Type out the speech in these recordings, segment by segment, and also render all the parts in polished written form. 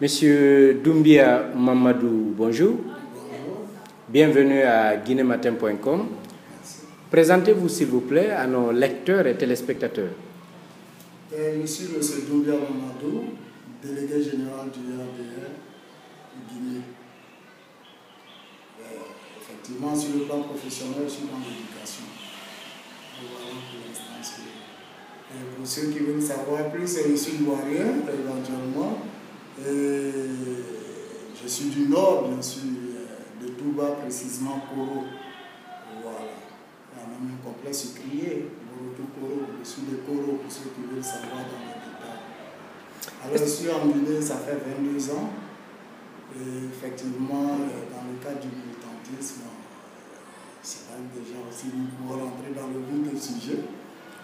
Monsieur Doumbia Mamadou, bonjour. Bienvenue à guinématin.com. Présentez-vous s'il vous plaît à nos lecteurs et téléspectateurs. Je suis monsieur Doumbia Mamadou, délégué général du RDR Guinée. Effectivement, sur le plan professionnel, je suis dans l'éducation. Voilà pour l'instant. Pour ceux qui veulent savoir plus, je suis ivoirien éventuellement. Je suis du Nord, bien sûr, de Touba, précisément Koro. Voilà. Il y a même un complexe sucrier, Koro. Je suis de Koro, pour ceux qui veulent savoir dans les détails. Alors, je suis en Guinée, ça fait 22 ans. Et effectivement, dans le cadre du militantisme, c'est pas déjà aussi pour rentrer dans le vif du sujet.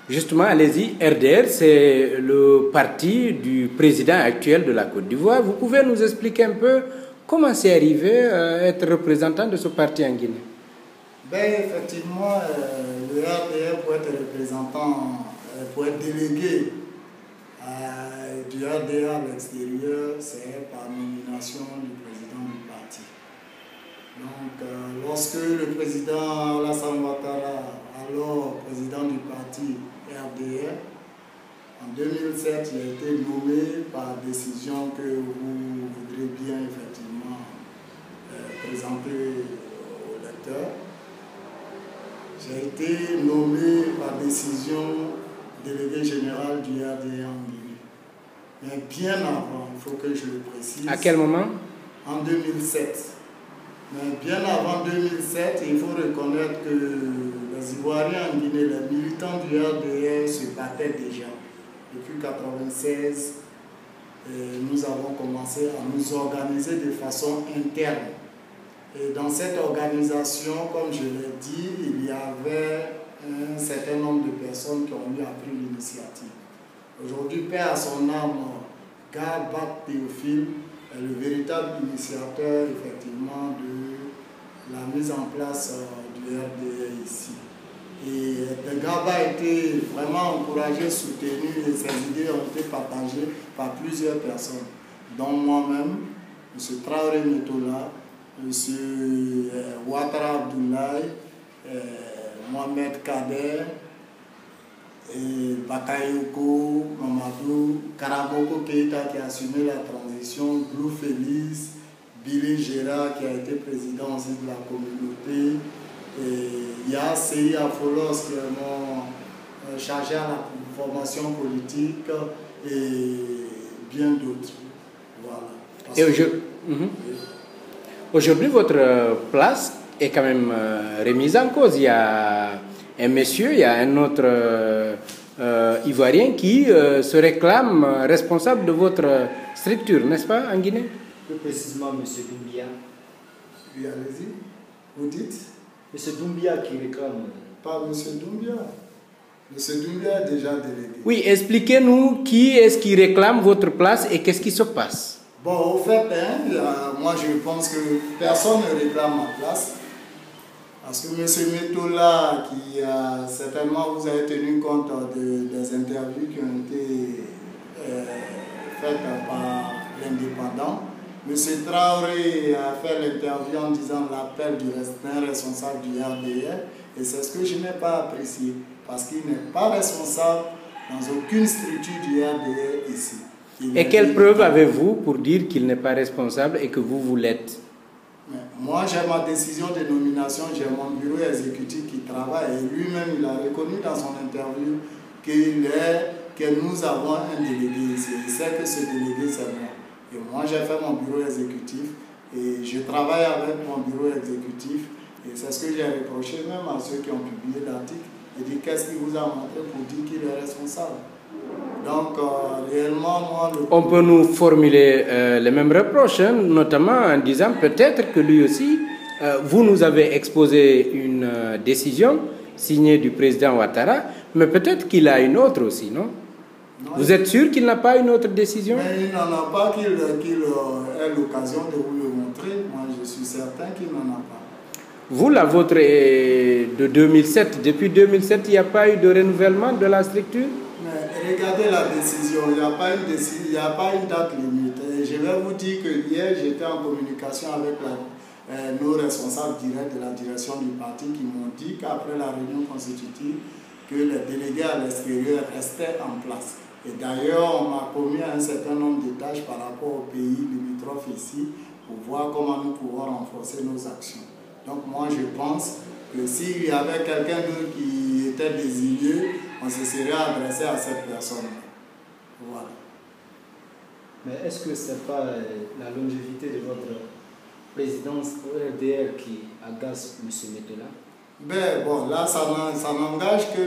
Justement, allez-y, RDR, c'est le parti du président actuel de la Côte d'Ivoire. Vous pouvez nous expliquer un peu comment c'est arrivé à être représentant de ce parti en Guinée? Ben, effectivement, le RDR, pour être représentant, pour être délégué du RDR à l'extérieur, c'est par nomination du président du parti. Donc, lorsque le président Alassane Ouattara, alors président du parti RDR, en 2007, il a été nommé par décision que vous voudrez bien effectivement présenter aux lecteurs. J'ai été nommé par décision délégué général du RDR en Guinée. Mais bien avant, il faut que je le précise. À quel moment? En 2007. Mais bien avant 2007, il faut reconnaître que les Ivoiriens en Guinée, les militants du RDR se battaient déjà. Depuis 1996, nous avons commencé à nous organiser de façon interne. Et dans cette organisation, comme je l'ai dit, il y avait un certain nombre de personnes qui ont eu à prendre l'initiative. Aujourd'hui, paix à son âme, Garbat Théophile est le véritable initiateur effectivement de la mise en place du RDR ici. Et Garbat a été vraiment encouragé, soutenu et ses idées ont été partagées par plusieurs personnes, dont moi-même, M. Traoré Metola, M. Ouattara Abdoulaye, Mohamed Kader, Bakayoko, Mamadou, Karamoko Keita qui a assumé la transition, Blue Félix, Billy Gérard qui a été président aussi de la communauté, il y a CI Afolos qui est mon chargé à la formation politique et bien d'autres. Voilà. Et aujourd'hui, votre place est quand même remise en cause. Il y a un monsieur, il y a un autre Ivoirien qui se réclame responsable de votre structure, n'est-ce pas, en Guinée? Plus précisément, M. Doumbia. Oui, allez-y. Vous dites? M. Doumbia qui réclame. Pas M. Doumbia. M. Doumbia est déjà délégué. Oui, expliquez-nous qui est-ce qui réclame votre place et qu'est-ce qui se passe? Bon, au fait, moi je pense que personne ne réclame ma place. Parce que M. Metola, qui certainement vous avez tenu compte des interviews qui ont été faites par l'Indépendant, M. Traoré a fait l'interview en disant l'appel d'un responsable du RDR, et c'est ce que je n'ai pas apprécié, parce qu'il n'est pas responsable dans aucune structure du RDR ici. Et quelle preuve avez-vous pour dire qu'il n'est pas responsable et que vous l'êtes? Moi, j'ai ma décision de nomination, j'ai mon bureau exécutif qui travaille, et lui-même, il a reconnu dans son interview que nous avons un délégué ici. Il sait que ce délégué, c'est moi. Et moi, j'ai fait mon bureau exécutif, et je travaille avec mon bureau exécutif, et c'est ce que j'ai reproché même à ceux qui ont publié l'article. Et dit, qu'est-ce qu'il vous a montré pour dire qu'il est responsable? Donc, réellement, moi... On peut nous formuler les mêmes reproches, hein, notamment en disant peut-être que lui aussi, vous nous avez exposé une décision signée du président Ouattara, mais peut-être qu'il a une autre aussi, non? Non, vous êtes sûr qu'il n'a pas une autre décision? Mais il n'en a pas, qu'il ait l'occasion de vous le montrer. Moi, je suis certain qu'il n'en a pas. Vous, la vôtre est de 2007. Depuis 2007, il n'y a pas eu de renouvellement de la structure? Mais regardez la décision. Il n'y a pas une date limite. Et je vais vous dire que hier, j'étais en communication avec nos responsables directs de la direction du parti qui m'ont dit qu'après la réunion constitutive, que les délégués à l'extérieur restaient en place. Et d'ailleurs, on m'a commis un certain nombre de tâches par rapport au pays limitrophes ici pour voir comment nous pouvons renforcer nos actions. Donc moi, je pense que s'il y avait quelqu'un d'autre qui était désigné, on se serait adressé à cette personne. Voilà. Mais est-ce que ce n'est pas la longévité de votre présidence au RDR qui agace M. Metola? Ben bon, là, ça n'engage que